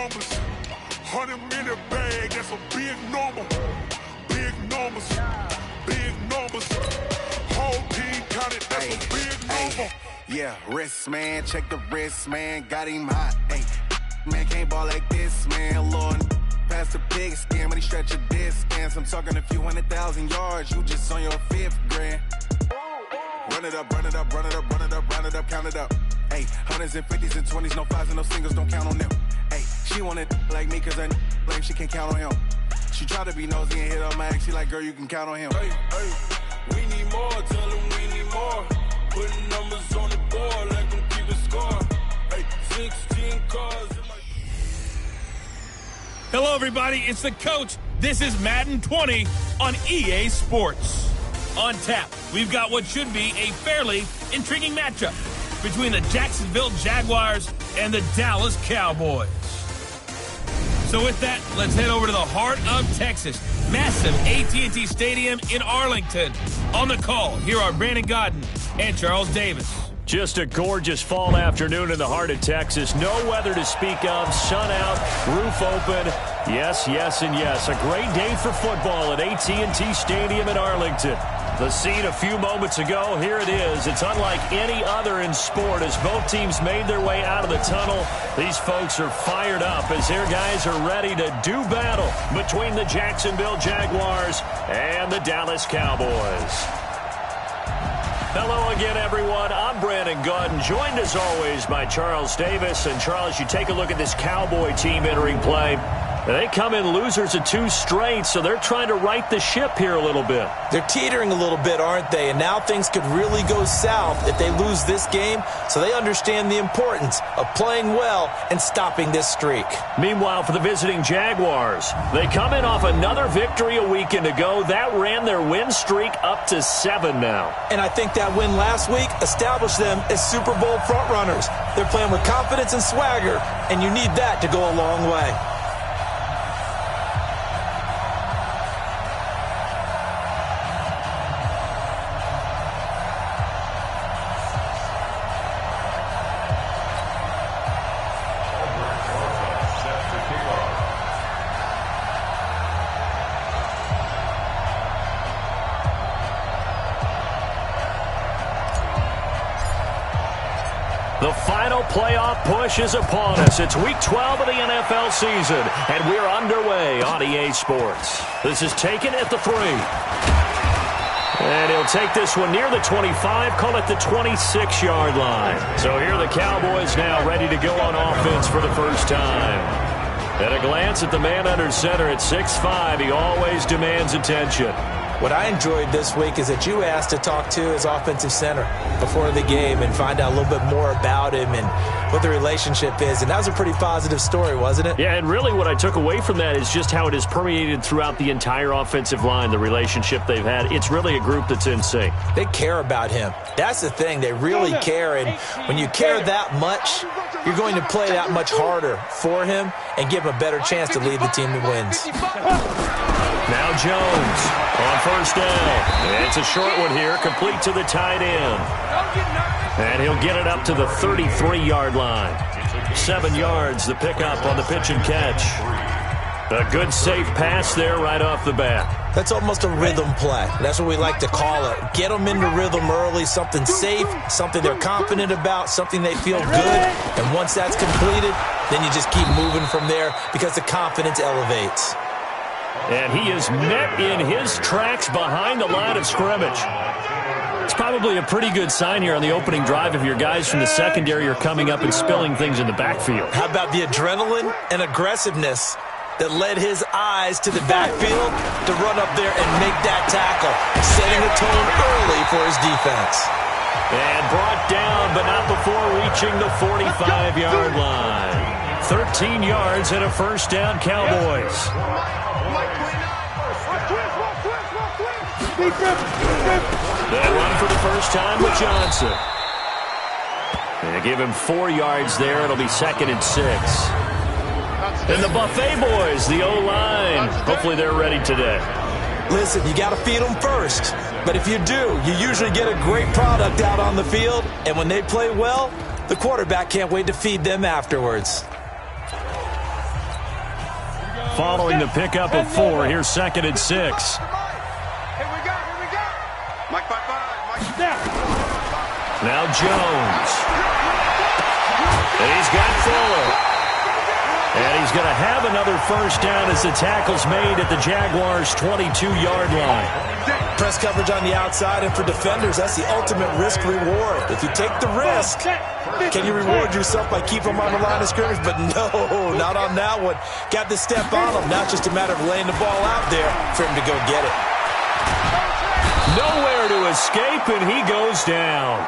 numbers. 100-minute bag, that's a big number. Big numbers, big numbers. Whole team counted, that's a big number. Yeah, wrist, man, check the wrist, man, got him hot. Hey, man, can't ball like this, man, Lord. Past the pig skin when he stretch a distance. I'm talking a few 100,000 yards, you just on your 5th grand. Run it up, run it up, run it up, run it up, run it up, count it up. Hey, hundreds and 50s and 20s, no 5s and no singles, don't count on them. Hey, she wanted like me cause I blame she can't count on him. She tried to be nosy and hit on my ex, she like, girl, you can count on him. Hey, we need more, tell them we need more. Putting numbers on the board, let them keep it score. Hey, 16 cars in my... Hello, everybody. It's the coach. This is Madden 20 on EA Sports. On tap, we've got what should be a fairly intriguing matchup between the Jacksonville Jaguars and the Dallas Cowboys. So with that, let's head over to the heart of Texas. Massive AT&T Stadium in Arlington. On the call, here are Brandon Godden and Charles Davis. Just a gorgeous fall afternoon in the heart of Texas. No weather to speak of. Sun out, roof open. Yes, yes, and yes. A great day for football at AT&T Stadium in Arlington. The scene a few moments ago, here it is. It's unlike any other in sport as both teams made their way out of the tunnel. These folks are fired up as their guys are ready to do battle between the Jacksonville Jaguars and the Dallas Cowboys. Hello again, everyone. I'm Brandon Godden, joined as always by Charles Davis. And Charles, you take a look at this Cowboy team entering play. They come in losers of 2 straight, so they're trying to right the ship here a little bit. They're teetering a little bit, aren't they? And now things could really go south if they lose this game, so they understand the importance of playing well and stopping this streak. Meanwhile, for the visiting Jaguars, they come in off another victory a weekend ago. That ran their win streak up to 7 now. And I think that win last week established them as Super Bowl frontrunners. They're playing with confidence and swagger, and you need that to go a long way. The final playoff push is upon us. It's Week 12 of the NFL season, and we're underway on EA Sports. This is taken at the 3. And he'll take this one near the 25, call it the 26-yard line. So here are the Cowboys now ready to go on offense for the first time. At a glance at the man under center at 6'5", he always demands attention. What I enjoyed this week is that you asked to talk to his offensive center before the game and find out a little bit more about him and what the relationship is. And that was a pretty positive story, wasn't it? Yeah, and really what I took away from that is just how it has permeated throughout the entire offensive line, the relationship they've had. It's really a group that's in sync. They care about him. That's the thing. They really care. And when you care that much, you're going to play that much harder for him and give him a better chance to lead the team to wins. Now Jones on first down. It's a short one here, complete to the tight end. And he'll get it up to the 33-yard line. 7 yards, the pickup on the pitch and catch. A good, safe pass there right off the bat. That's almost a rhythm play. That's what we like to call it. Get them into rhythm early, something safe, something they're confident about, something they feel good. And once that's completed, then you just keep moving from there because the confidence elevates. And he is met in his tracks behind the line of scrimmage. It's probably a pretty good sign here on the opening drive if your guys from the secondary are coming up and spilling things in the backfield. How about the adrenaline and aggressiveness that led his eyes to the backfield to run up there and make that tackle, setting the tone early for his defense. And brought down, but not before reaching the 45-yard line. 13 yards and a first down, Cowboys. That run for the first time with Johnson. They give him 4 yards there. It'll be 2nd and 6. And the Buffet boys, the O-line. Hopefully they're ready today. Listen, you got to feed them first. But if you do, you usually get a great product out on the field. And when they play well, the quarterback can't wait to feed them afterwards. following the pickup of 4. Here's 2nd and 6. Here we go. Mike, Now Jones. And he's got Fuller. And he's going to have another first down as the tackle's made at the Jaguars' 22-yard line. Press coverage on the outside, and for defenders, that's the ultimate risk-reward. If you take the risk, can you reward yourself by keeping them on the line of scrimmage? But no, not on that one. Got to step on them. Now it's just a matter of laying the ball out there for him to go get it. Nowhere to escape, and he goes down.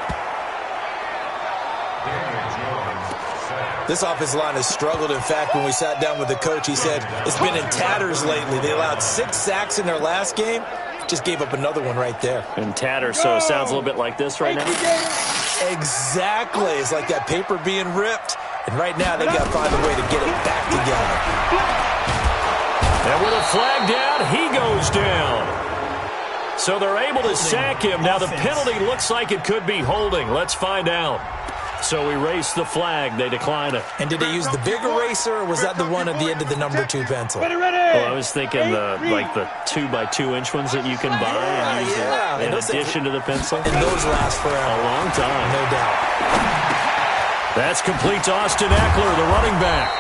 This offensive line has struggled. In fact, when we sat down with the coach, he said it's been in tatters lately. They allowed 6 sacks in their last game. Just gave up another one right there. In tatters, so it sounds a little bit like this right now. Exactly. It's like that paper being ripped. And right now, they got to find a way to get it back together. And with a flag down, he goes down. So they're able to sack him. Now the penalty looks like it could be holding. Let's find out. So erase the flag. They decline it. And did they use the big eraser, or was that the one at the end of the number 2 pencil? Well, I was thinking the 2-by-2-inch ones that you can buy and use in addition to the pencil. And those last forever. A long time. No doubt. That's complete to Austin Eckler, the running back.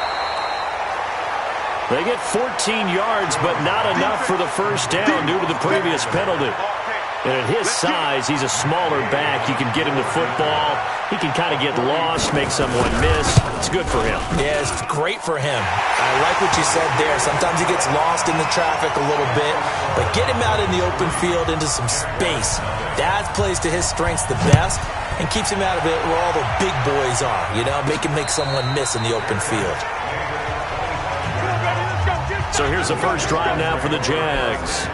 They get 14 yards, but not enough for the first down due to the previous penalty. And at his size, he's a smaller back. You can get him the football. He can kind of get lost, make someone miss. It's good for him. Yeah, it's great for him. I like what you said there. Sometimes he gets lost in the traffic a little bit, but get him out in the open field into some space. That plays to his strengths the best and keeps him out of it where all the big boys are. You know, make him make someone miss in the open field. So here's the first drive now for the Jags.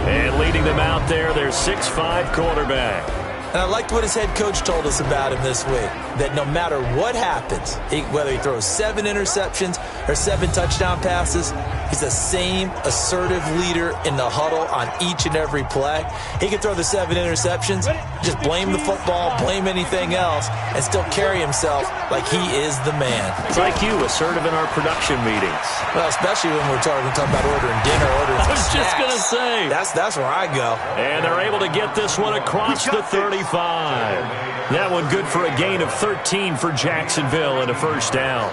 And leading them out there, their 6'5" quarterback. And I liked what his head coach told us about him this week, that no matter what happens, whether he throws 7 interceptions or 7 touchdown passes, he's the same assertive leader in the huddle on each and every play. He can throw the 7 interceptions, just blame the football, blame anything else, and still carry himself like he is the man. It's like you, assertive in our production meetings. Well, especially when we're talking about ordering dinner, ordering I was snacks. just going to say. That's where I go. And they're able to get this one across the 35. That one good for a gain of 13 for Jacksonville and a first down.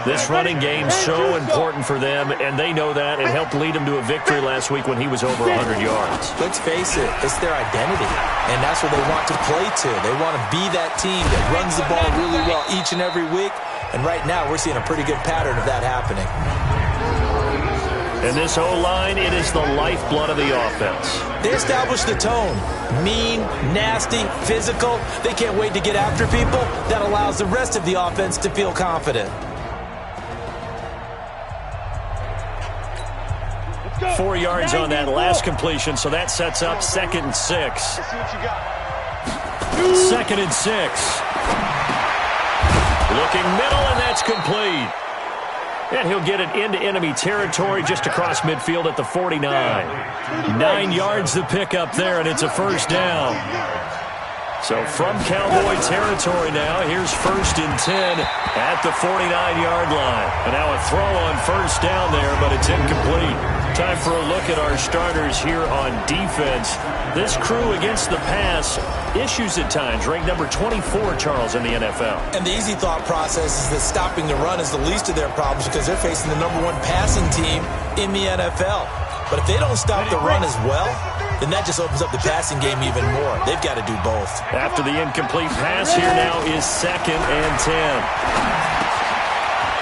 This running game's so important for them, and they know that. It helped lead them to a victory last week when he was over 100 yards. Let's face it, it's their identity, and that's what they want to play to. They want to be that team that runs the ball really well each and every week, and right now we're seeing a pretty good pattern of that happening. And this O-line, it is the lifeblood of the offense. They establish the tone. Mean, nasty, physical. They can't wait to get after people. That allows the rest of the offense to feel confident. 4 yards on that last completion, so that sets up 2nd and 6. 2nd and 6. Looking middle, and that's complete. And he'll get it into enemy territory just across midfield at the 49. 9 yards to pick up there, and it's a first down. So from Cowboy territory now, here's 1st and 10 at the 49-yard line. And now a throw on first down there, but it's incomplete. Time for a look at our starters here on defense. This crew against the pass, issues at times, ranked number 24, Charles, in the NFL. And the easy thought process is that stopping the run is the least of their problems because they're facing the number 1 passing team in the NFL. But if they don't stop the run as well, then that just opens up the passing game even more. They've got to do both. After the incomplete pass, here now is 2nd and 10.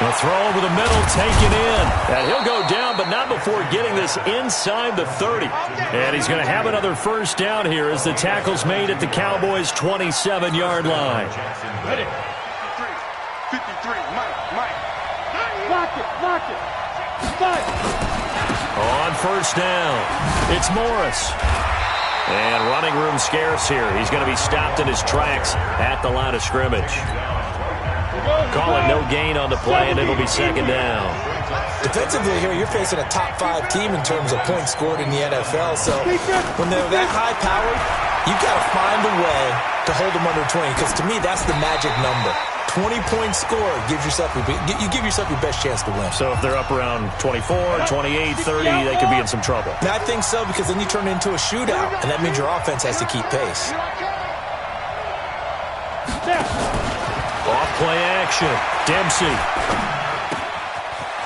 A throw over the middle, taken in. And he'll go down, but not before getting this inside the 30. And he's going to have another first down here as the tackle's made at the Cowboys' 27-yard line. Ready. 53, Mike. Lock it. On first down, it's Morris. And running room scarce here. He's going to be stopped in his tracks at the line of scrimmage. Call it no gain on the play, and it'll be 2nd down. Defensively here, you're facing a top 5 team in terms of points scored in the NFL. So when they're that high-powered, you've got to find a way to hold them under 20, because to me, that's the magic number. 20-point score gives yourself you give yourself your best chance to win. So if they're up around 24, 28, 30, they could be in some trouble. Now, I think so, because then you turn it into a shootout, and that means your offense has to keep pace. Off-play action. Dempsey.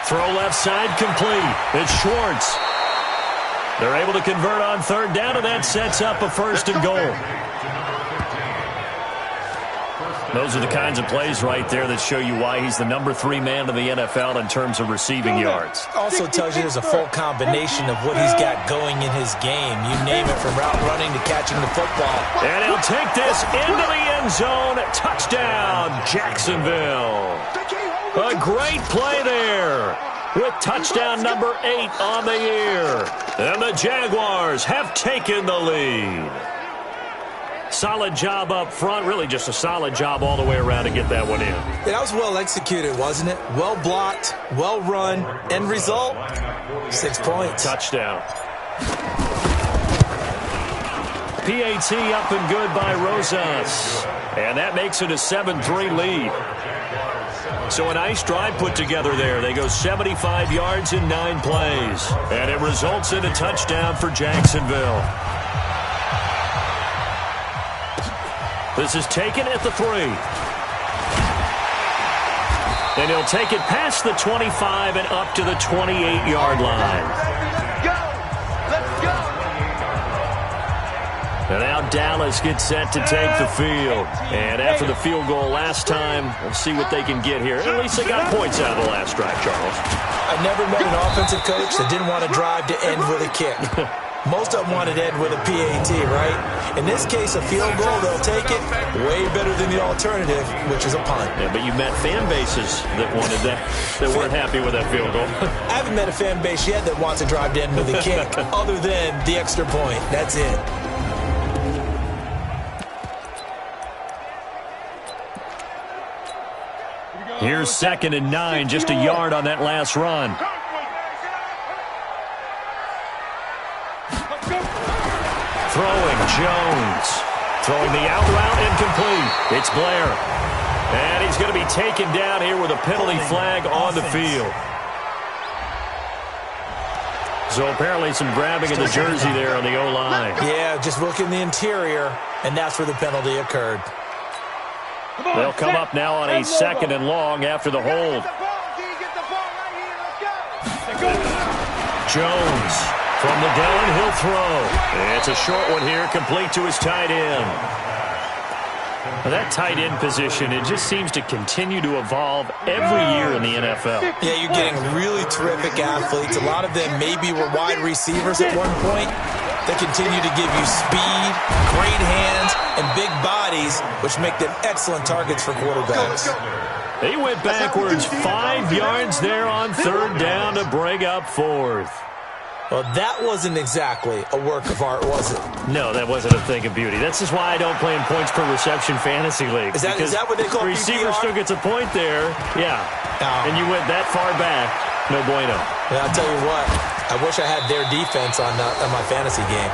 Throw left side complete. It's Schwartz. They're able to convert on third down, and that sets up a 1st and goal. Those are the kinds of plays right there that show you why he's the number 3 man in the NFL in terms of receiving yards. Also tells you there's a full combination of what he's got going in his game. You name it, from route running to catching the football. And he'll take this into the end zone. Touchdown, Jacksonville. A great play there, with touchdown number 8 on the year. And the Jaguars have taken the lead. Solid job up front. Really just a solid job all the way around to get that one in. Yeah, that was well executed, wasn't it? Well blocked, well run. End result, 6 points. Touchdown. PAT up and good by Rosas. And that makes it a 7-3 lead. So a nice drive put together there. They go 75 yards in 9 plays. And it results in a touchdown for Jacksonville. This is taken at the 3. And he'll take it past the 25 and up to the 28-yard line. Let's go! And now Dallas gets set to take the field. And after the field goal last time, we'll see what they can get here. At least they got points out of the last drive, Charles. I never met an offensive coach that didn't want to drive to end with a kick. Most of them wanted to end with a PAT, right? In this case, a field goal, they'll take it. Way better than the alternative, which is a punt. Yeah, but you met fan bases that wanted that, that weren't happy with that field goal. I haven't met a fan base yet that wants to drive to end with a kick, other than the extra point. That's it. Here's 2nd and 9, just a yard on that last run. Throwing, Jones. Throwing the out route, incomplete. It's Blair. And he's going to be taken down here with a penalty flag on the field. So apparently some grabbing of the jersey there on the O-line. Yeah, just look in the interior, and that's where the penalty occurred. They'll come up now on a 2nd and long after the hold. Jones from the gun, he'll throw. It's a short one here, complete to his tight end. Now that tight end position, it just seems to continue to evolve every year in the NFL. Yeah, you're getting really terrific athletes. A lot of them maybe were wide receivers at one point. They continue to give you speed, great hands, and big bodies, which make them excellent targets for quarterbacks. They went backwards 5 yards there on 3rd down to bring up 4th. Well, that wasn't exactly a work of art, was it? No, that wasn't a thing of beauty. This is why I don't play in points per reception fantasy league. Is that what they call receiver PPR? still gets a point there. Yeah. And you went that far back. No bueno. Yeah, I'll tell you what. I wish I had their defense on my fantasy game.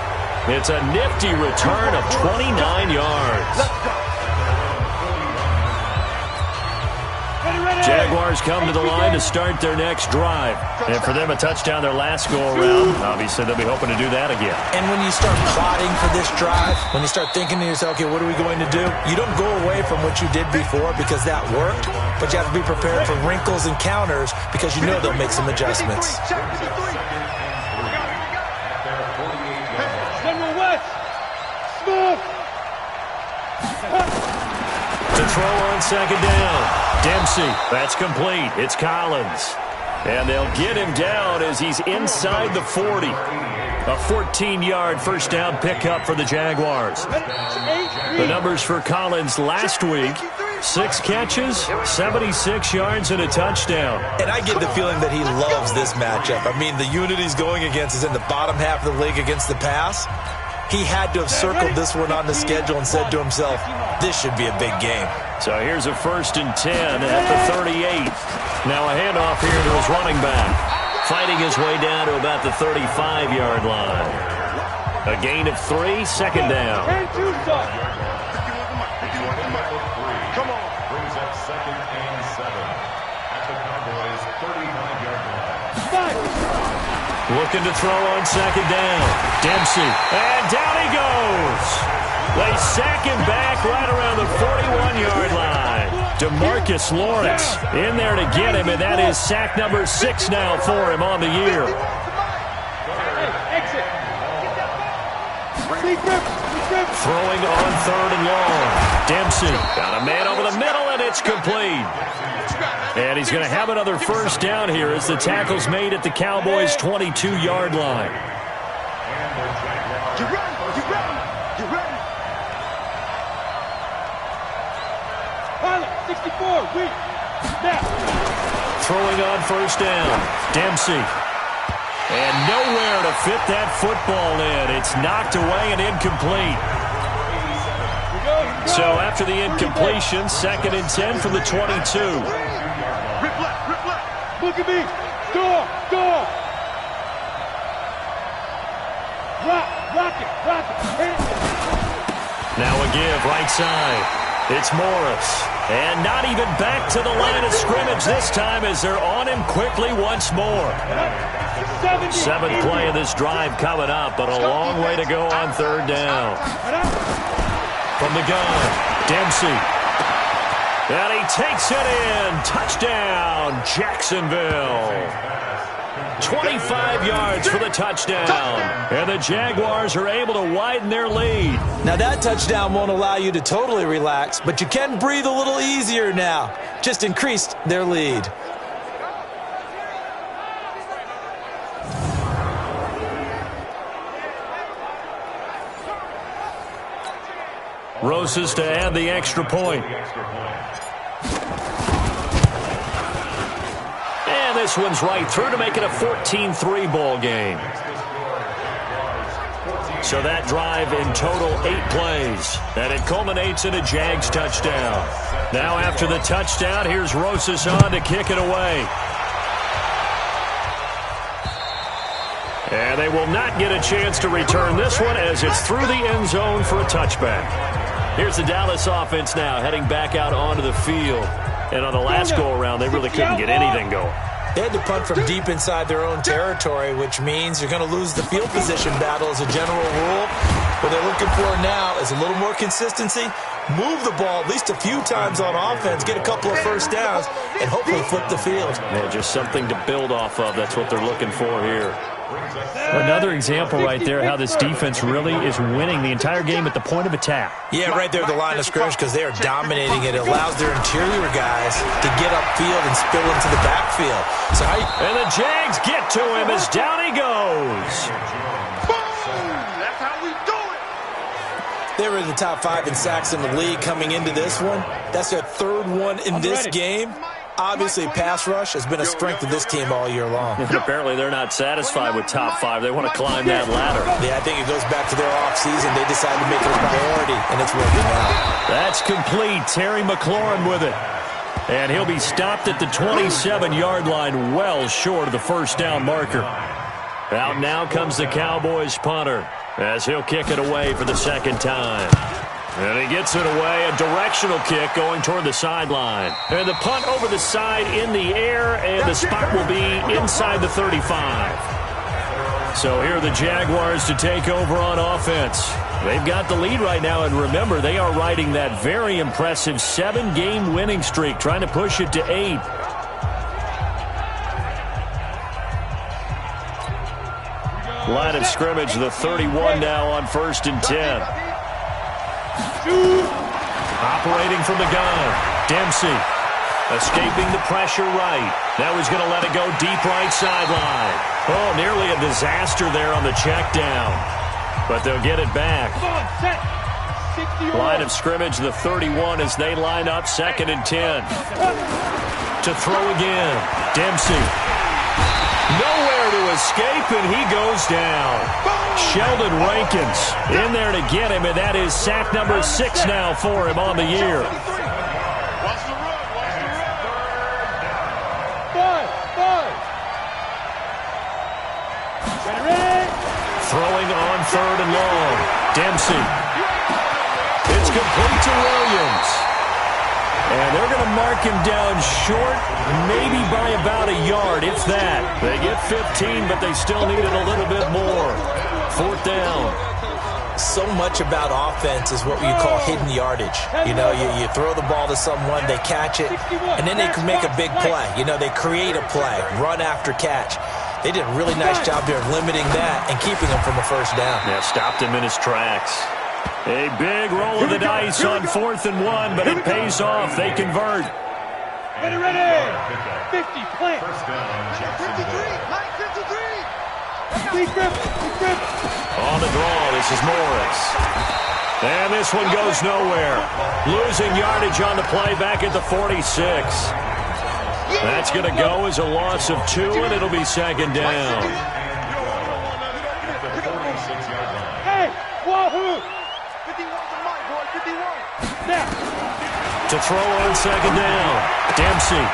It's a nifty return of 29 yards. Jaguars come to the line to start their next drive. And for them, a touchdown their last go-around. Obviously, they'll be hoping to do that again. And when you start plotting for this drive, when you start thinking to yourself, okay, what are we going to do? You don't go away from what you did before because that worked, but you have to be prepared for wrinkles and counters because you know they'll make some adjustments. To throw on 2nd down. Dempsey, that's complete. It's Collins. And they'll get him down as he's inside the 40. A 14-yard 1st down pickup for the Jaguars. The numbers for Collins last week: 6 catches, 76 yards, and a touchdown. And I get the feeling that he loves this matchup. I mean, the unit he's going against is in the bottom half of the league against the pass. He had to have circled this one on the schedule and said to himself, this should be a big game. So here's a 1st and 10 at the 38. Now a handoff here to his running back. Fighting his way down to about the 35-yard line. A gain of 3, 2nd down. Come on. Brings up 2nd Looking to throw on second down. Dempsey. And down he goes. They sack him back right around the 41-yard line. DeMarcus Lawrence in there to get him, and that is sack number 6 now for him on the year. Throwing on third and long. Dempsey got a man over the middle, and it's complete. And he's going to have another first down here as the tackle's made at the Cowboys' 22-yard line. Get ready, get ready, get ready. Pilot, 64, weak. Snap. Throwing on first down. Dempsey. And nowhere to fit that football in. It's knocked away and incomplete. So after the incompletion, 2nd and 10 from the 22. Rip left. Look at me. Door. Rock it. Hit it. Now a give, right side. It's Morris. And not even back to the line of scrimmage this time as they're on him quickly once more. 7th play of this drive coming up, but a long way to go on third down. From the gun, Dempsey. And he takes it in. Touchdown, Jacksonville. 25 yards for the touchdown. And the Jaguars are able to widen their lead. Now that touchdown won't allow you to totally relax, but you can breathe a little easier now. Just increased their lead. Rosas to add the extra point. And this one's right through to make it a 14-3 ball game. So that drive in total 8 plays. And it culminates in a Jags touchdown. Now after the touchdown, here's Rosas on to kick it away. And they will not get a chance to return this one as it's through the end zone for a touchback. Here's the Dallas offense now heading back out onto the field. And on the last go-around, they really couldn't get anything going. They had to punt from deep inside their own territory, which means you're going to lose the field position battle as a general rule. What they're looking for now is a little more consistency, move the ball at least a few times on offense, get a couple of first downs, and hopefully flip the field. Yeah, just something to build off of. That's what they're looking for here. Another example right there how this defense really is winning the entire game at the point of attack. Yeah, right there at the line of scrimmage because they are dominating it. It allows their interior guys to get upfield and spill into the backfield. So and the Jags get to him as down he goes. Boom! That's how we do it. They were in the top 5 in sacks in the league coming into this one. That's their 3rd one in this game. Obviously, pass rush has been a strength of this team all year long. Apparently, they're not satisfied with top 5. They want to climb that ladder. Yeah, I think it goes back to their offseason. They decided to make it a priority, and it's working out. That's complete. Terry McLaurin with it. And he'll be stopped at the 27-yard line, well short of the first down marker. Out now comes the Cowboys punter as he'll kick it away for the 2nd time. And he gets it away, a directional kick going toward the sideline. And the punt over the side in the air, and the spot will be inside the 35. So here are the Jaguars to take over on offense. They've got the lead right now, and remember, they are riding that very impressive 7-game winning streak, trying to push it to 8. Line of scrimmage, the 31 now on 1st and 10. Operating from the gun, Dempsey escaping the pressure right. Now he's going to let it go deep right sideline. Oh, nearly a disaster there on the check down, but they'll get it back. Line of scrimmage, the 31 as they line up 2nd and 10. To throw again, Dempsey. Nowhere to escape, and he goes down. Sheldon Rankins in there to get him, and that is sack number 6 now for him on the year. Throwing on 3rd and long. Dempsey. It's complete to Williams. And they're going to mark him down short, maybe by about a yard, if that. They get 15, but they still need it a little bit more. 4th down. So much about offense is what you call hidden yardage. You know, you throw the ball to someone, they catch it, and then they can make a big play. You know, they create a play, run after catch. They did a really nice job there of limiting that and keeping him from a first down. Yeah, stopped him in his tracks. A big roll of the dice on 4th and 1, but it pays off. They convert. Ready. 50, plant. 53. On the draw, this is Morris. And this one goes nowhere. Losing yardage on the play back at the 46. That's going to go as a loss of 2, and it'll be 2nd down. Hey, wahoo! 51's a mic, boy, 51. Now. To throw on 2nd down. Dempsey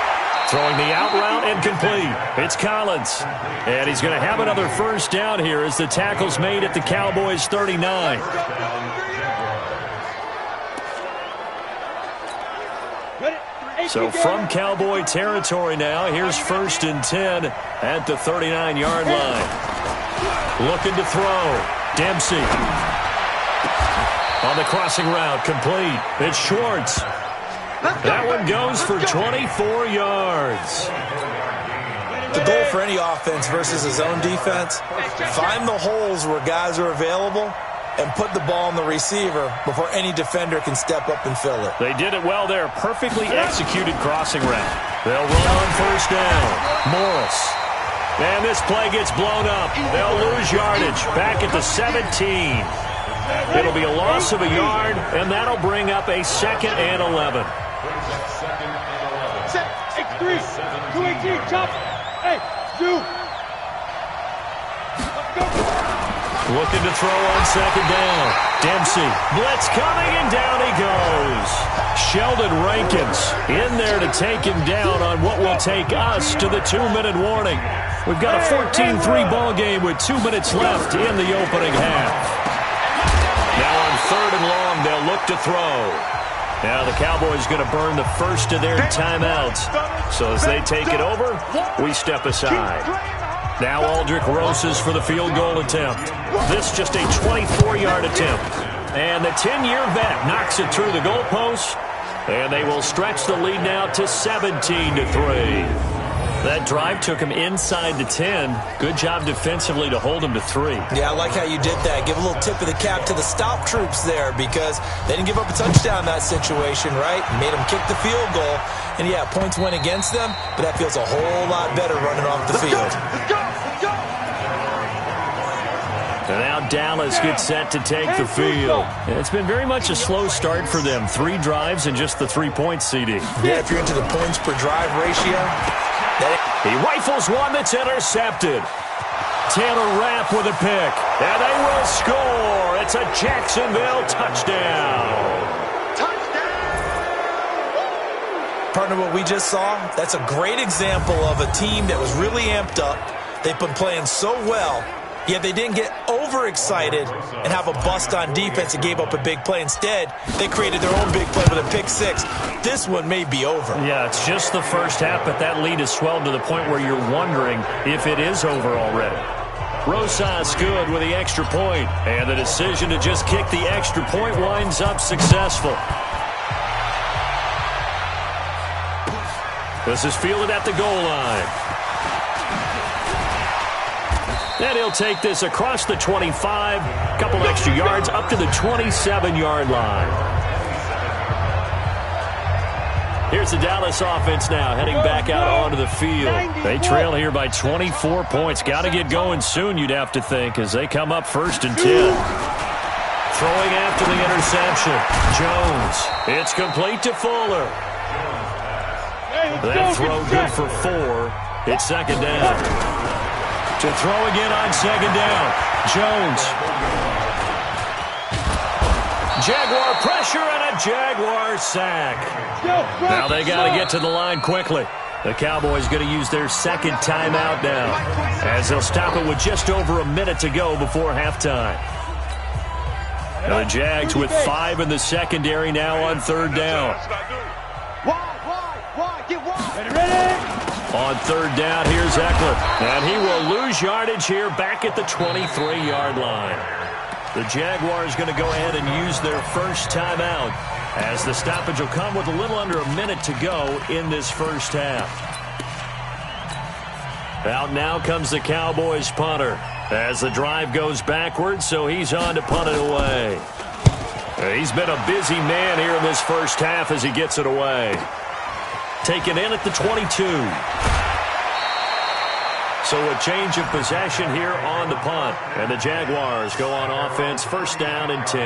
throwing the out route and complete. It's Collins. And he's going to have another first down here as the tackle's made at the Cowboys 39. So from Cowboy territory now, here's 1st and 10 at the 39-yard line. Looking to throw. Dempsey. On the crossing route, complete. It's Schwartz. That one goes for 24 yards. The goal for any offense versus his own defense, find the holes where guys are available and put the ball on the receiver before any defender can step up and fill it. They did it well there. Perfectly executed crossing route. They'll run on 1st down. Morris. And this play gets blown up. They'll lose yardage back at the 17. It'll be a loss of a yard, and that'll bring up a 2nd and 11. X3, 218, chop. Hey, do. Looking to throw on 2nd down. Dempsey. Blitz coming, and down he goes. Sheldon Rankins in there to take him down on what will take us to the 2-minute warning. We've got a 14-3 ball game with 2 minutes left in the opening half. Now on 3rd and long, they'll look to throw. Now the Cowboys going to burn the first of their timeouts. So as they take it over, we step aside. Now Aldrich Rosas for the field goal attempt. This just a 24-yard attempt. And the 10-year vet knocks it through the goalpost. And they will stretch the lead now to 17-3. That drive took him inside the 10. Good job defensively to hold him to 3. Yeah, I like how you did that. Give a little tip of the cap to the stop troops there because they didn't give up a touchdown in that situation, right? Made them kick the field goal. And, yeah, points went against them, but that feels a whole lot better running off the field. Let's go. And now Dallas gets set to take the field. It's been very much a slow start for them. 3 drives and just the 3-point CD. Yeah, if you're into the points per drive ratio. He rifles one that's intercepted. Taylor Rapp with a pick. And they will score. It's a Jacksonville touchdown. Partner, what we just saw, that's a great example of a team that was really amped up. They've been playing so well, yet they didn't get overexcited and have a bust on defense and gave up a big play. Instead, they created their own big play with a pick 6. This one may be over. Yeah, it's just the first half, but that lead has swelled to the point where you're wondering if it is over already. Rosas good with the extra point, and the decision to just kick the extra point winds up successful. This is fielded at the goal line. And he'll take this across the 25, a couple extra yards up to the 27-yard line. Here's the Dallas offense now heading back out onto the field. They trail here by 24 points. Got to get going soon, you'd have to think, as they come up 1st and 10. Throwing after the interception. Jones. It's complete to Fuller. That throw good for 4. It's 2nd down. To throw again on 2nd down. Jones. Jaguar pressure and a Jaguar sack. Now they got to get to the line quickly. The Cowboys going to use their 2nd timeout now, as they'll stop it with just over a minute to go before halftime. Now the Jags with 5 in the secondary now on 3rd down. On third down, here's Eckler. And he will lose yardage here back at the 23-yard line. The Jaguars going to go ahead and use their first timeout as the stoppage will come with a little under a minute to go in this first half. Out now comes the Cowboys punter as the drive goes backwards, so he's on to punt it away. He's been a busy man here in this first half as he gets it away. Taken in at the 22. So a change of possession here on the punt. And the Jaguars go on offense, first down and 10.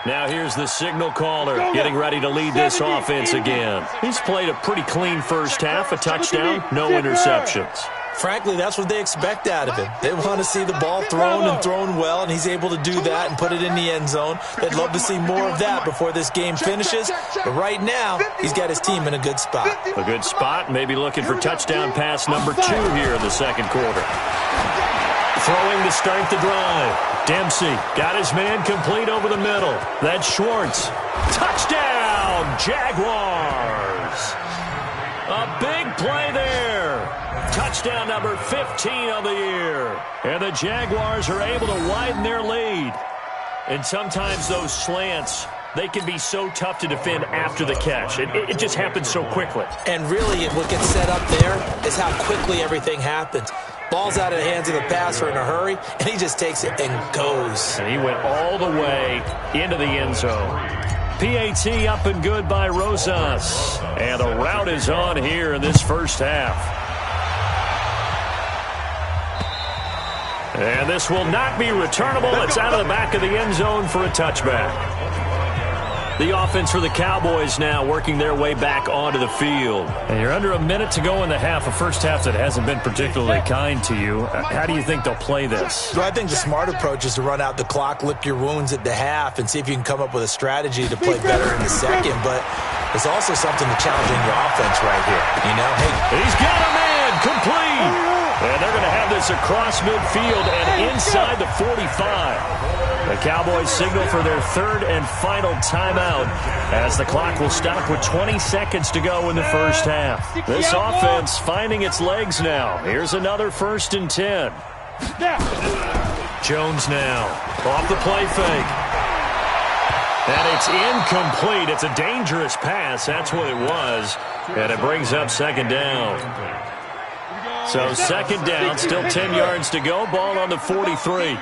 Now here's the signal caller getting ready to lead this offense again. He's played a pretty clean first half, a touchdown, no interceptions. Frankly, that's what they expect out of him. They want to see the ball thrown and thrown well, and he's able to do that and put it in the end zone. They'd love to see more of that before this game finishes. But right now, he's got his team in a good spot. A good spot, maybe looking for touchdown pass number 2 here in the second quarter. Throwing to start the drive. Dempsey got his man complete over the middle. That's Schwartz. Touchdown, Jaguars. A big play there. Touchdown number 15 of the year. And the Jaguars are able to widen their lead. And sometimes those slants, they can be so tough to defend after the catch. It just happens so quickly. And really, what gets set up there is how quickly everything happens. Ball's out of the hands of the passer in a hurry, and he just takes it and goes. And he went all the way into the end zone. PAT up and good by Rosas. And the route is on here in this first half. And this will not be returnable. It's out of the back of the end zone for a touchback. The offense for the Cowboys now working their way back onto the field. And you're under a minute to go in the half, a first half that hasn't been particularly kind to you. How do you think they'll play this? Well, I think the smart approach is to run out the clock, lick your wounds at the half, and see if you can come up with a strategy to play better in the second. But there's also something to challenging your offense right here. You know, hey, he's got a man complete. And they're going to have this across midfield and inside the 45. The Cowboys signal for their third and final timeout as the clock will stop with 20 seconds to go in the first half. This offense finding its legs now. Here's another 1st and 10. Jones now off the play fake. And it's incomplete. It's a dangerous pass. That's what it was. And it brings up second down. So second down, still 10 yards to go. Ball on the 43.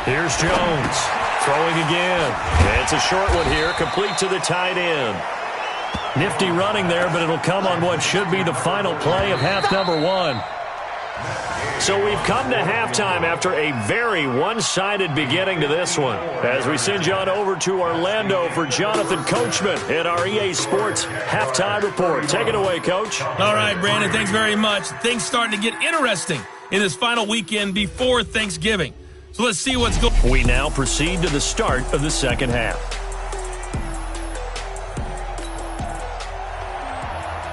Here's Jones throwing again. It's a short one here, complete to the tight end. Nifty running there, but it'll come on what should be the final play of half number 1. So we've come to halftime after a very one-sided beginning to this one. As we send you on over to Orlando for Jonathan Coachman in our EA Sports Halftime Report. Take it away, Coach. All right, Brandon, thanks very much. Things starting to get interesting in this final weekend before Thanksgiving. So let's see what's going on. We now proceed to the start of the second half.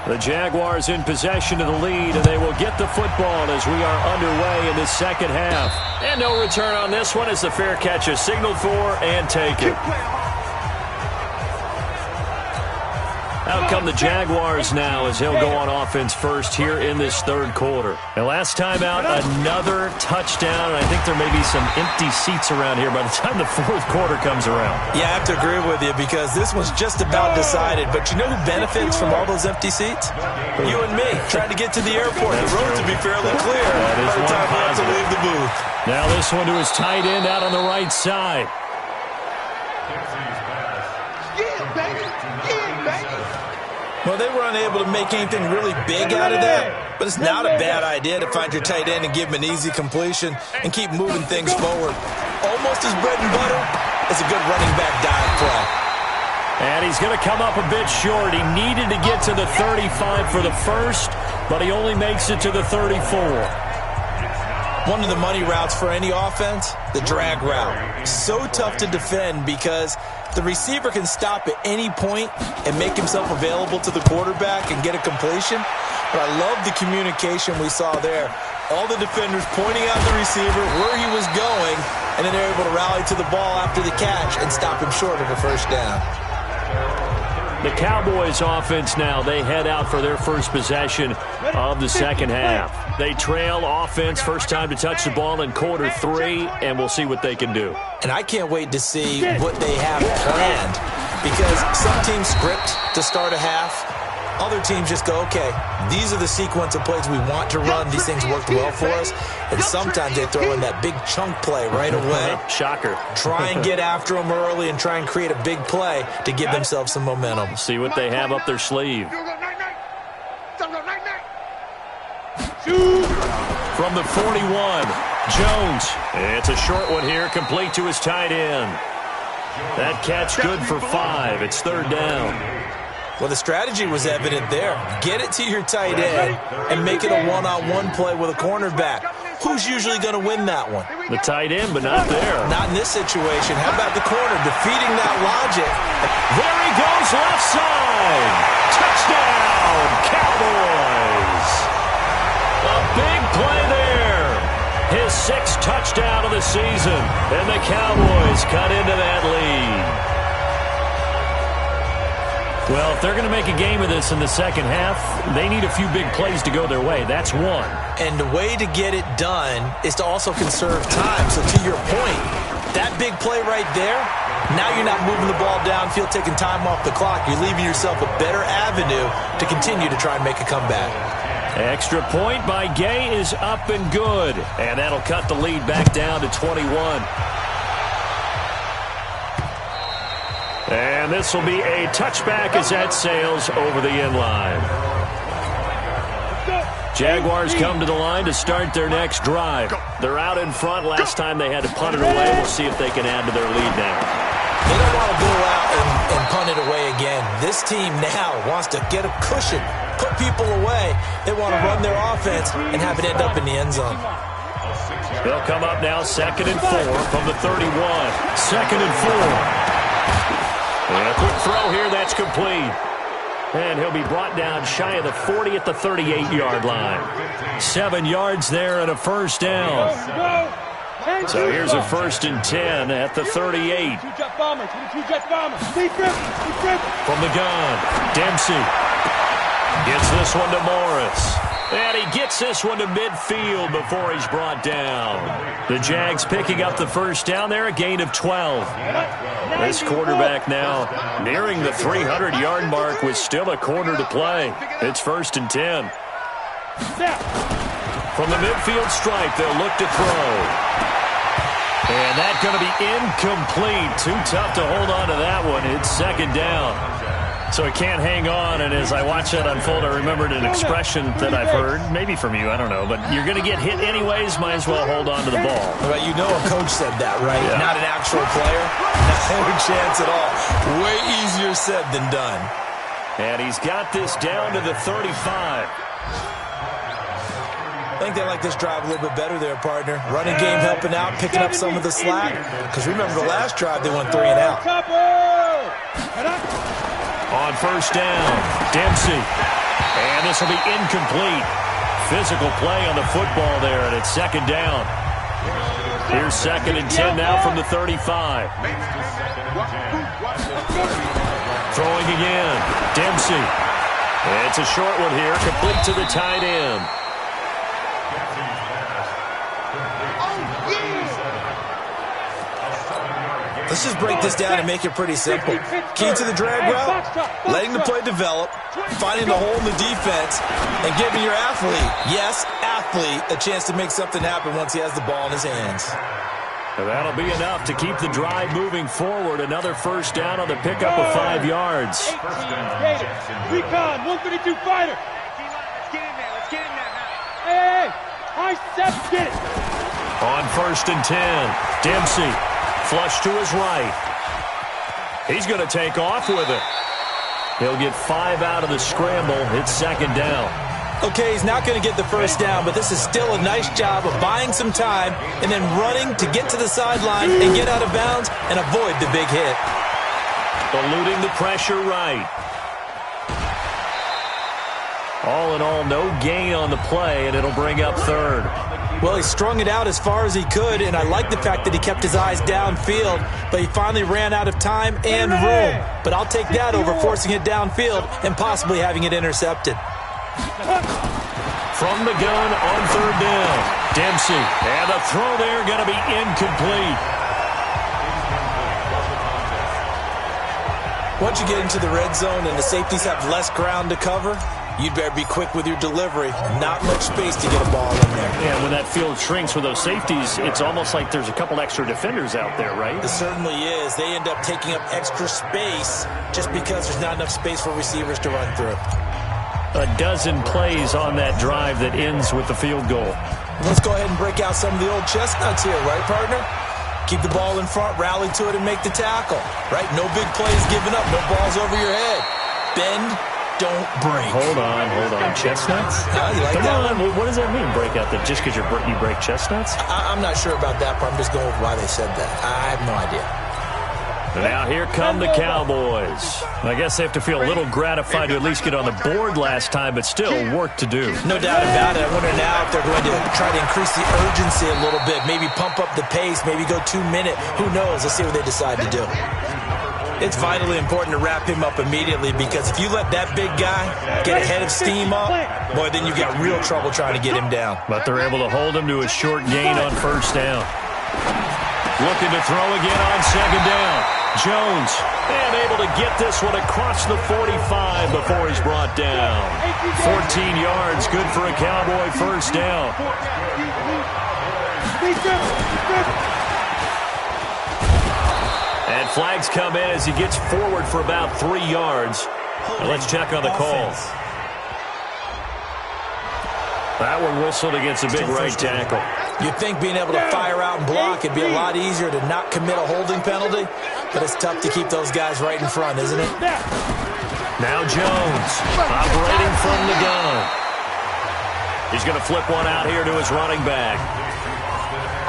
The Jaguars in possession of the lead, and they will get the football as we are underway in the second half. And no return on this one as the fair catch is signaled for and taken. Out come the Jaguars now as he'll go on offense first here in this third quarter. And last time out, another touchdown. And I think there may be some empty seats around here by the time the fourth quarter comes around. Yeah, I have to agree with you because this one's just about decided. But you know who benefits from all those empty seats? You and me, trying to get to the airport. The roads will be fairly clear by the time we have to leave the booth. Now this one to his tight end out on the right side. Well, they were unable to make anything really big out of that, but it's not a bad idea to find your tight end and give him an easy completion and keep moving things forward. Almost as bread and butter as a good running back dive play. And he's going to come up a bit short. He needed to get to the 35 for the first, but he only makes it to the 34. One of the money routes for any offense, the drag route. So tough to defend because the receiver can stop at any point and make himself available to the quarterback and get a completion. But I love the communication we saw there. All the defenders pointing out the receiver, where he was going, and then they're able to rally to the ball after the catch and stop him short of a first down. The Cowboys offense now, they head out for their first possession of the second half. They trail offense, first time to touch the ball in quarter 3, and we'll see what they can do. And I can't wait to see what they have planned, because some teams script to start a half. Other teams just go, okay, these are the sequence of plays we want to run. These things worked well for us. And sometimes they throw in that big chunk play right away. Shocker. Try and get after them early and try and create a big play to give themselves some momentum. See what they have up their sleeve. From the 41, Jones. It's a short one here, complete to his tight end. That catch good for 5. It's third down. Well, the strategy was evident there. Get it to your tight end and make it a one-on-one play with a cornerback. Who's usually going to win that one? The tight end, but not there. Not in this situation. How about the corner defeating that logic? There he goes, left side. Touchdown, Cowboys. A big play there. His 6th touchdown of the season. And the Cowboys cut into that lead. Well, if they're going to make a game of this in the second half, they need a few big plays to go their way. That's one. And the way to get it done is to also conserve time. So to your point, that big play right there, now you're not moving the ball downfield, taking time off the clock. You're leaving yourself a better avenue to continue to try and make a comeback. Extra point by Gay is up and good. And that'll cut the lead back down to 21. And this will be a touchback as that sails over the end line. Jaguars come to the line to start their next drive. They're out in front. Last time they had to punt it away. We'll see if they can add to their lead now. They don't want to go out and punt it away again. This team now wants to get a cushion, put people away. They want to run their offense and have it end up in the end zone. They'll come up now 2nd and 4 from the 31. 2nd and 4. And a quick throw here, that's complete. And he'll be brought down shy of the 40 at the 38-yard line. 7 yards there and a first down. So here's a 1st and 10 at the 38. From the gun, Dempsey gets this one to Morris. And he gets this one to midfield before he's brought down. The Jags picking up the first down there, a gain of 12. This quarterback now nearing the 300-yard mark with still a quarter to play. It's 1st and 10. From the midfield stripe, they'll look to throw. And that's going to be incomplete. Too tough to hold on to that one. It's 2nd down. So he can't hang on, and as I watch that unfold, I remembered an expression that I've heard, maybe from you, I don't know, but you're going to get hit anyways, might as well hold on to the ball. Well, you know a coach said that, right? Yeah. Not an actual player. No chance at all. Way easier said than done. And he's got this down to the 35. I think they like this drive a little bit better there, partner. Running game helping out, picking up some of the slack. Because remember the last drive, they went 3 and out. On first down, Dempsey. And this will be incomplete. Physical play on the football there, and it's 2nd down. Here's 2nd and 10 now from the 35. Throwing again, Dempsey. It's a short one here, complete to the tight end. Let's just break this down and make it pretty simple. Key to the drag route, letting the play develop, finding the hole in the defense, and giving your athlete, yes, athlete, a chance to make something happen once he has the ball in his hands. And that'll be enough to keep the drive moving forward. Another first down on the pickup of 5 yards. Recon, 132 fighter. Let's get in there. Let's get in there now. Hey, high steps, get it. On 1st and 10, Dempsey. Flush to his right. He's going to take off with it. He'll get 5 out of the scramble. It's 2nd down. Okay, he's not going to get the first down, but this is still a nice job of buying some time and then running to get to the sideline and get out of bounds and avoid the big hit. Eluding the pressure right. All in all, no gain on the play, and it'll bring up third. Well, he strung it out as far as he could, and I like the fact that he kept his eyes downfield, but he finally ran out of time and room. But I'll take that over forcing it downfield and possibly having it intercepted. From the gun on third down, Dempsey. And the throw there going to be incomplete. Once you get into the red zone and the safeties have less ground to cover, you'd better be quick with your delivery. Not much space to get a ball in there. Yeah, when that field shrinks with those safeties, it's almost like there's a couple extra defenders out there, right? It certainly is. They end up taking up extra space just because there's not enough space for receivers to run through. A dozen plays on that drive that ends with the field goal. Let's go ahead and break out some of the old chestnuts here, right, partner? Keep the ball in front, rally to it, and make the tackle, right? No big plays given up, no balls over your head. Bend, don't break. Hold on. Chestnuts? You like Come that on. one? What does that mean, break out? That just because you break chestnuts? I'm not sure about that, but I'm just going with why they said that. I have no idea. And now here come the Cowboys. I guess they have to feel a little gratified to at least get on the board last time, but still work to do. No doubt about it. I wonder now if they're going to try to increase the urgency a little bit, maybe pump up the pace, maybe go 2 minute. Who knows? Let's see what they decide to do. It's vitally important to wrap him up immediately because if you let that big guy get ahead of steam up, boy, then you've got real trouble trying to get him down. But they're able to hold him to a short gain on first down. Looking to throw again on second down. Jones, and able to get this one across the 45 before he's brought down. 14 yards, good for a Cowboy first down. And flags come in as he gets forward for about 3 yards. Now let's check on the call. That one whistled against a big right tackle. You'd think being able to fire out and block it'd be a lot easier to not commit a holding penalty, but it's tough to keep those guys right in front, isn't it? Now Jones, operating from the gun. He's going to flip one out here to his running back.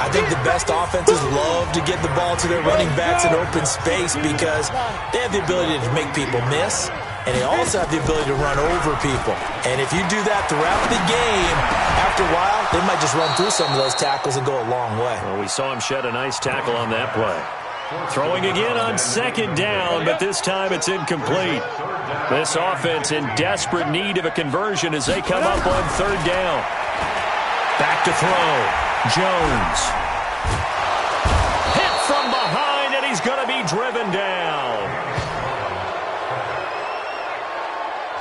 I think the best offenses love to get the ball to their running backs in open space because they have the ability to make people miss, and they also have the ability to run over people. And if you do that throughout the game, after a while, they might just run through some of those tackles and go a long way. Well, we saw him shed a nice tackle on that play. Throwing again on second down, but this time it's incomplete. This offense in desperate need of a conversion as they come up on third down. Back to throw. Jones. Hit from behind, and he's going to be driven down.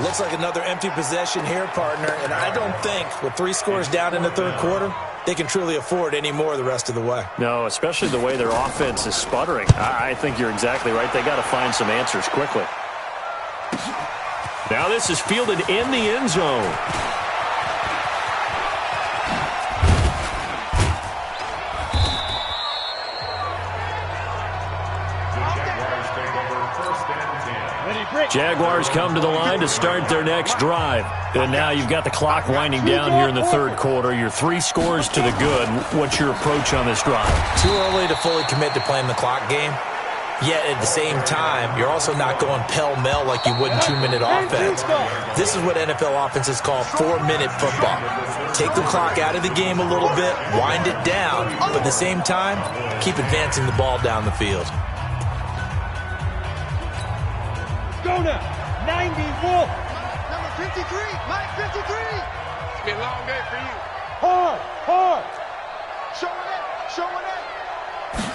Looks like another empty possession here, partner, and I don't think with 3 scores down in the third quarter, they can truly afford any more the rest of the way. No, especially the way their offense is sputtering. I think you're exactly right. They got to find some answers quickly. Now this is fielded in the end zone. Jaguars come to the line to start their next drive. And now you've got the clock winding down here in the third quarter. You're 3 scores to the good. What's your approach on this drive? Too early to fully commit to playing the clock game. Yet at the same time, you're also not going pell-mell like you would in 2-minute offense. This is what NFL offenses call 4-minute football. Take the clock out of the game a little bit, wind it down, but at the same time, keep advancing the ball down the field. Go now, 90 Wolf. Number 53, Mike 53. It's been a long day for you. Hard. Showing it.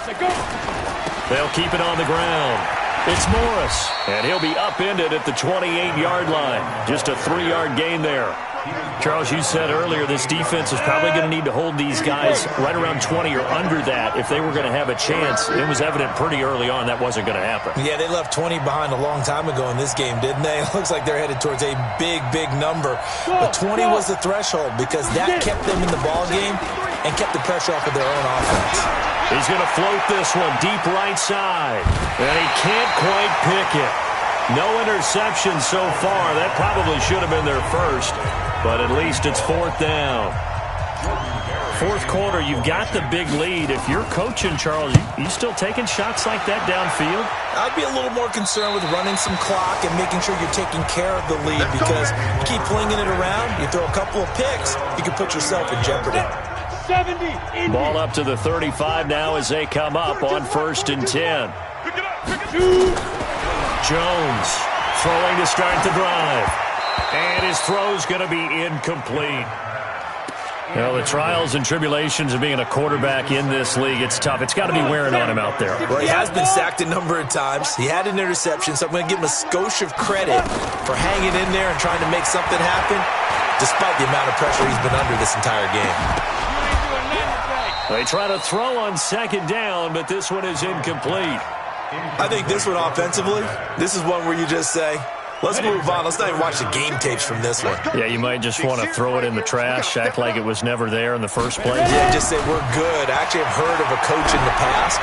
Say go. They'll keep it on the ground. It's Morris, and he'll be upended at the 28-yard line. Just a 3-yard gain there. Charles, you said earlier this defense is probably going to need to hold these guys right around 20 or under that if they were going to have a chance. It was evident pretty early on that wasn't going to happen. Yeah, they left 20 behind a long time ago in this game, didn't they? It looks like they're headed towards a big, big number. But 20 was the threshold because that kept them in the ball game and kept the pressure off of their own offense. He's going to float this one deep right side, and he can't quite pick it. No interception so far. That probably should have been their first, but at least it's 4th down. Fourth quarter, you've got the big lead. If you're coaching, Charles, you still taking shots like that downfield? I'd be a little more concerned with running some clock and making sure you're taking care of the lead, because you keep flinging it around, you throw a couple of picks, you can put yourself in jeopardy. 70. Ball up to the 35 now as they come up on 1st and 10. Jones throwing to start the drive. And his throw's going to be incomplete. You know, the trials and tribulations of being a quarterback in this league, it's tough. It's got to be wearing on him out there. Well, he has been sacked a number of times. He had an interception, so I'm going to give him a skosh of credit for hanging in there and trying to make something happen, despite the amount of pressure he's been under this entire game. They try to throw on 2nd down, but this one is incomplete. I think this one offensively, this is one where you just say, let's move on. Let's not even watch the game tapes from this one. Yeah, you might just want to throw it in the trash, act like it was never there in the first place. Yeah, just say we're good. I actually have heard of a coach in the past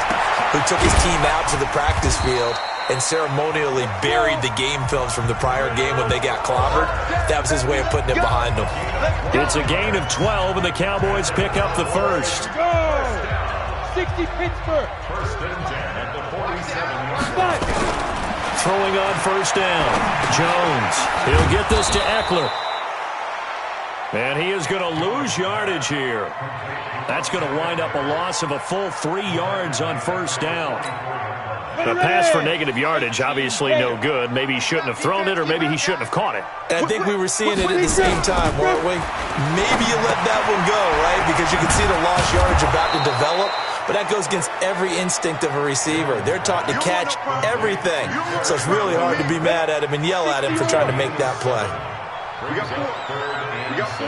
who took his team out to the practice field and ceremonially buried the game films from the prior game when they got clobbered. That was his way of putting it behind them. It's a gain of 12, and the Cowboys pick up the first. Go! 60 Pittsburgh. 1st and 10 at the 47-yard line. Throwing on 1st down. Jones. He'll get this to Eckler. And he is going to lose yardage here. That's going to wind up a loss of a full 3 yards on 1st down. A pass for negative yardage, obviously no good. Maybe he shouldn't have thrown it, or maybe he shouldn't have caught it. And I think we were seeing it at the same time, weren't we? Maybe you let that one go, right? Because you can see the lost yardage about to develop. But that goes against every instinct of a receiver. They're taught to catch everything. So it's really hard to be mad at him and yell at him for trying to make that play. We got 4. We got 4.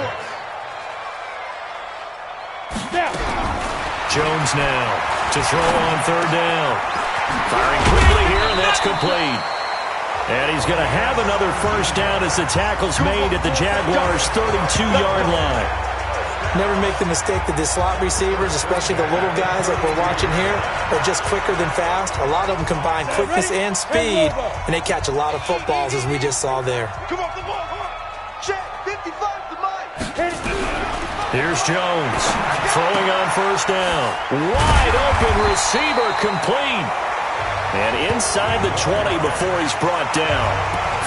Jones now to throw on 3rd down. Firing quickly here, and that's complete. And he's going to have another 1st down as the tackle's made at the Jaguars' 32-yard line. Never make the mistake that the slot receivers, especially the little guys like we're watching here, are just quicker than fast. A lot of them combine quickness and speed, and they catch a lot of footballs, as we just saw there. Come on, come on, come on. Check, 55 to mine. Here's Jones throwing on 1st down. Wide open receiver, complete. And inside the 20 before he's brought down.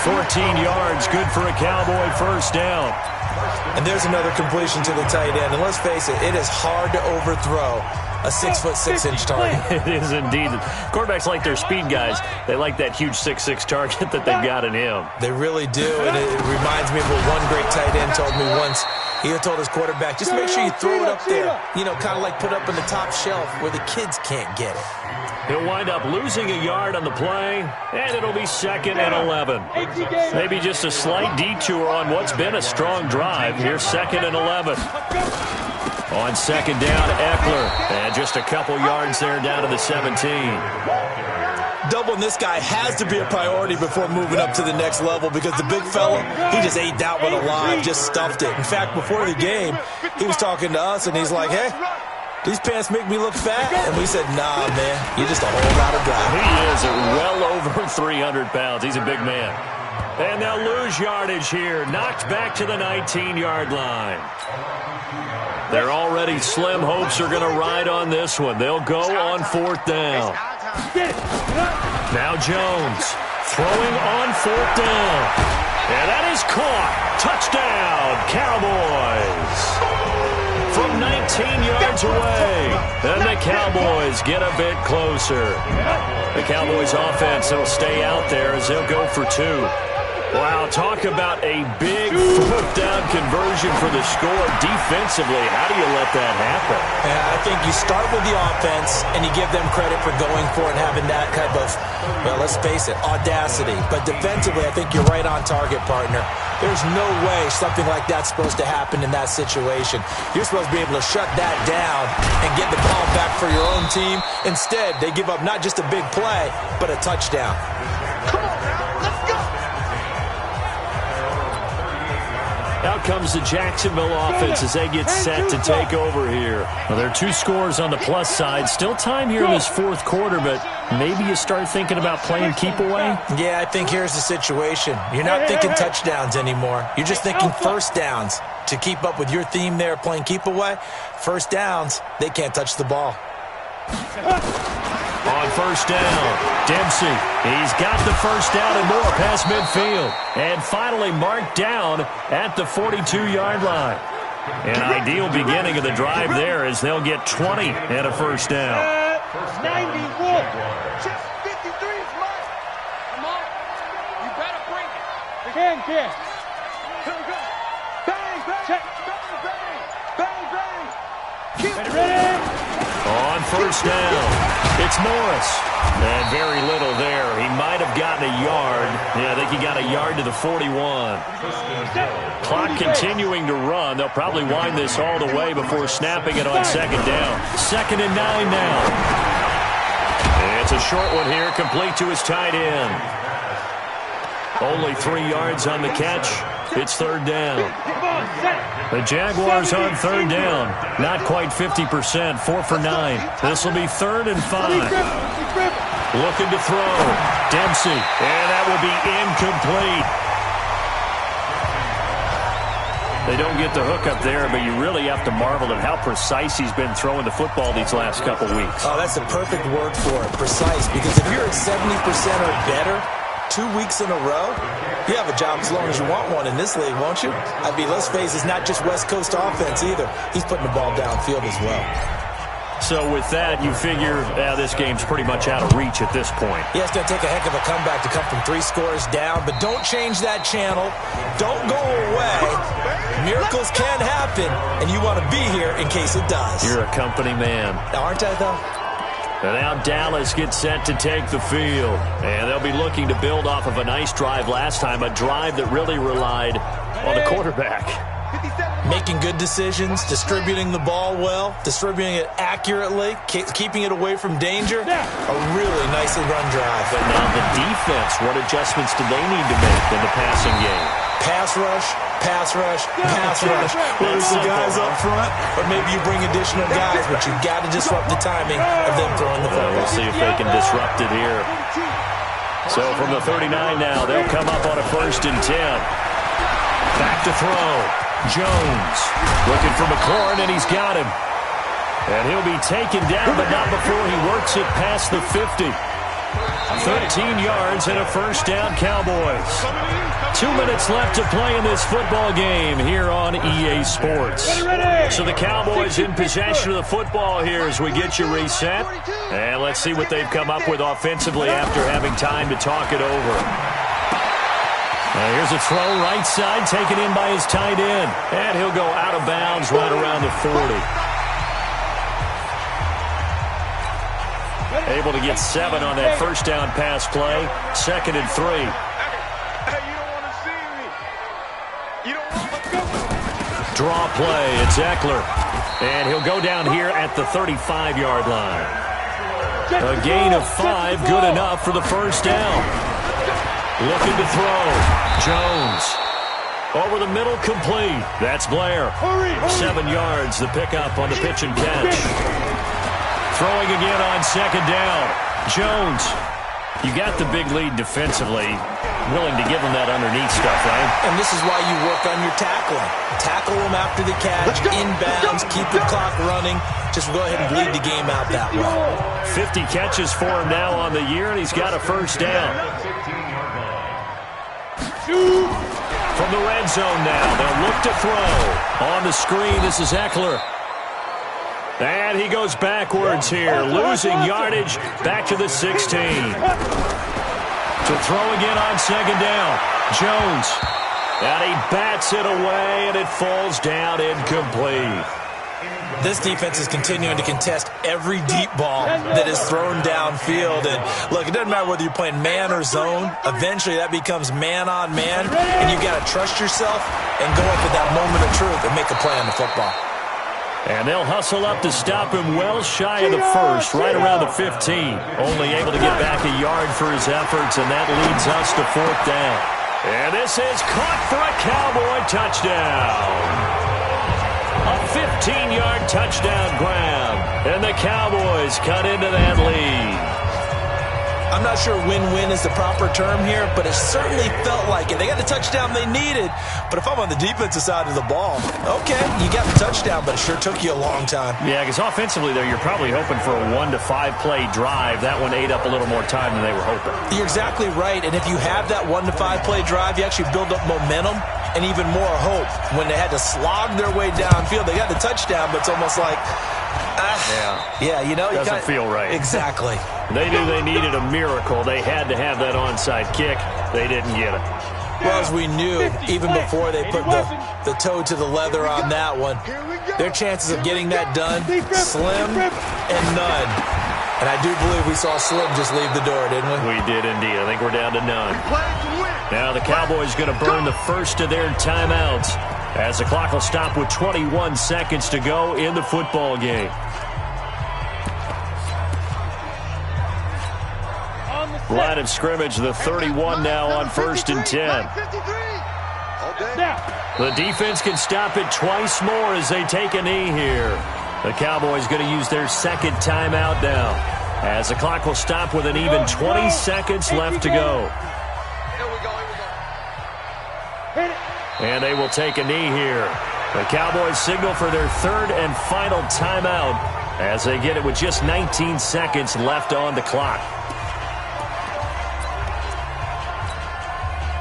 14 yards, good for a Cowboy 1st down. And there's another completion to the tight end. And let's face it, it is hard to overthrow a 6'6" target. It is indeed. Quarterbacks like their speed guys. They like that huge 6'6" target that they've got in him. They really do. And it reminds me of what one great tight end told me once. He told his quarterback, just make sure you throw it up there. You know, kind of like put up on the top shelf where the kids can't get it. He'll wind up losing a yard on the play, and it'll be 2nd and 11. Maybe just a slight detour on what's been a strong drive. Here's 2nd and 11. On 2nd down, Eckler. And just a couple yards there down to the 17. Doubling this guy has to be a priority before moving up to the next level, because the big fella, he just ate that one alive, just stuffed it. In fact, before the game, he was talking to us, and he's like, hey, these pants make me look fat? And we said, nah, man, you're just a whole lot of guy. He is well over 300 pounds. He's a big man. And they'll lose yardage here. Knocked back to the 19-yard line. Their already slim hopes are going to ride on this one. They'll go on 4th down. Now Jones throwing on 4th down. And that is caught. Touchdown, Cowboys. From 19 yards away. And the Cowboys get a bit closer. The Cowboys offense will stay out there as they'll go for 2. Wow, talk about a big 4th down conversion for the score. Defensively, how do you let that happen? Yeah, I think you start with the offense and you give them credit for going for it and having that kind of, well, let's face it, audacity. But defensively, I think you're right on target, partner. There's no way something like that's supposed to happen in that situation. You're supposed to be able to shut that down and get the ball back for your own team. Instead, they give up not just a big play, but a touchdown. Come on now, let's go. Out comes the Jacksonville offense as they get set to take over here. Well, there are 2 scores on the plus side. Still time here in this 4th quarter, but maybe you start thinking about playing keep away? Yeah, I think here's the situation. You're not thinking touchdowns anymore. You're just thinking 1st downs. to keep up with your theme there playing keep away, first downs, they can't touch the ball. On first down, Dempsey. He's got the first down and more past midfield. And finally marked down at the 42-yard line. An ideal beginning of the drive there as they'll get 20 and a first down. 91. Just 53 is mine. Come on. You better bring it. Can. Here we go. Bang, bang. Check. Bang, bang. Bang, bang. Keep Ready? On first down, it's Morris. And very little there. He might have gotten a yard. Yeah, I think he got a yard to the 41. Clock continuing to run. They'll probably wind this all the way before snapping it on second down. 2nd and 9 now. And it's a short one here, complete to his tight end. Only 3 yards on the catch. It's third down. The Jaguars on third down. Not quite 50%, 4 for 9. This will be 3rd and 5. Looking to throw. Dempsey. And that will be incomplete. They don't get the hook up there, but you really have to marvel at how precise he's been throwing the football these last couple weeks. Oh, that's a perfect word for it, precise. Because if you're at 70% or better 2 weeks in a row, you have a job as long as you want one in this league, won't you? I mean, let's face it, it's not just West Coast offense either. He's putting the ball downfield as well. So with that, you figure this game's pretty much out of reach at this point. Yeah, it's going to take a heck of a comeback to come from 3 scores down, but don't change that channel. Don't go away. Miracles can happen, and you want to be here in case it does. You're a company man. Aren't I, though? And now Dallas gets set to take the field. And they'll be looking to build off of a nice drive last time, a drive that really relied on the quarterback. Making good decisions, distributing the ball well, distributing it accurately, keeping it away from danger. A really nicely run drive. But now the defense, what adjustments do they need to make in the passing game? Pass rush, pass rush, pass rush. Whether it's the guys up front, or maybe you bring additional guys, but you've got to disrupt the timing of them throwing the football. We'll see if they can disrupt it here. So from the 39 now, they'll come up on a 1st and 10. Back to throw. Jones looking for McLaurin, and he's got him. And he'll be taken down, but not before he works it past the 50. 13 yards and a first down, Cowboys. 2 minutes left to play in this football game here on EA Sports. So the Cowboys in possession of the football here as we get you reset. And let's see what they've come up with offensively after having time to talk it over. Here's a throw right side taken in by his tight end. And he'll go out of bounds right around the 40. Able to get 7 on that first down pass play. 2nd and 3. Hey, you don't want to see me. You don't want to go. Draw play. It's Eckler. And he'll go down here at the 35-yard line. A gain of 5, good enough for the first down. Looking to throw. Jones. Over the middle, complete. That's Blair. 7 yards, the pickup on the pitch and catch. Throwing again on 2nd down. Jones. You got the big lead defensively. Willing to give him that underneath stuff, right? And this is why you work on your tackling. Tackle him after the catch, inbounds, keep the clock running. Just go ahead and bleed the game out that way. 50 catches for him now on the year, and he's got a first down. From the red zone now, they'll look to throw. On the screen, this is Eckler. And he goes backwards here, losing yardage back to the 16. To throw again on 2nd down. Jones. And he bats it away, and it falls down incomplete. This defense is continuing to contest every deep ball that is thrown downfield. And look, it doesn't matter whether you're playing man or zone. Eventually, that becomes man on man. And you've got to trust yourself and go up at that moment of truth and make a play on the football. And they'll hustle up to stop him well shy of the first, right around the 15. Only able to get back a yard for his efforts, and that leads us to 4th down. And this is caught for a Cowboy touchdown. A 15-yard touchdown grab, and the Cowboys cut into that lead. I'm not sure win-win is the proper term here, but it certainly felt like it. They got the touchdown they needed, but if I'm on the defensive side of the ball, okay, you got the touchdown, but it sure took you a long time. Yeah, because offensively there, you're probably hoping for a 1 to 5 play drive. That one ate up a little more time than they were hoping. You're exactly right, and if you have that 1 to 5 play drive, you actually build up momentum and even more hope. When they had to slog their way downfield, they got the touchdown, but it's almost like, doesn't feel right. Exactly. They knew they needed a miracle. They had to have that onside kick. They didn't get it. Well, as we knew, even before they put the toe to the leather on that one, their chances of getting that done, slim and none. And I do believe we saw Slim just leave the door, didn't we? We did indeed. I think we're down to none. Now the Cowboys going to burn the first of their timeouts as the clock will stop with 21 seconds to go in the football game. Line of scrimmage, the 31 now on 1st and 10. The defense can stop it twice more as they take a knee here. The Cowboys going to use their second timeout now as the clock will stop with an even 20 seconds left to go. And they will take a knee here. The Cowboys signal for their third and final timeout as they get it with just 19 seconds left on the clock.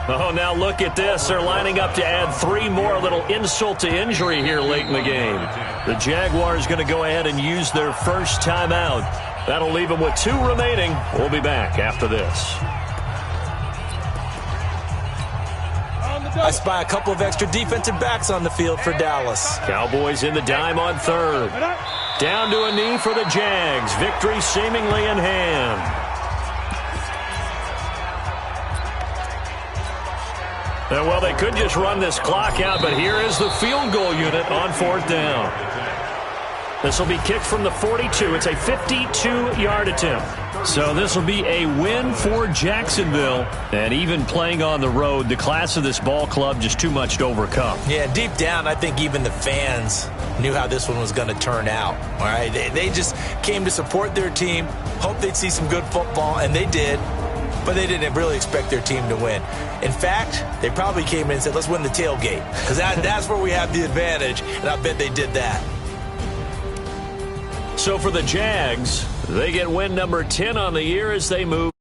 Oh, now look at this. They're lining up to add 3 more, a little insult to injury here late in the game. The Jaguars going to go ahead and use their first timeout. That'll leave them with 2 remaining. We'll be back after this. I spy a couple of extra defensive backs on the field for Dallas. Cowboys in the dime on 3rd. Down to a knee for the Jags. Victory seemingly in hand. Well, they could just run this clock out, but here is the field goal unit on 4th down. This will be kicked from the 42. It's a 52-yard attempt. So this will be a win for Jacksonville. And even playing on the road, the class of this ball club just too much to overcome. Yeah, deep down, I think even the fans knew how this one was going to turn out. All right, they just came to support their team, hoped they'd see some good football, and they did. But they didn't really expect their team to win. In fact, they probably came in and said, let's win the tailgate. Because that's where we have the advantage, and I bet they did that. So for the Jags, they get win number 10 on the year as they move.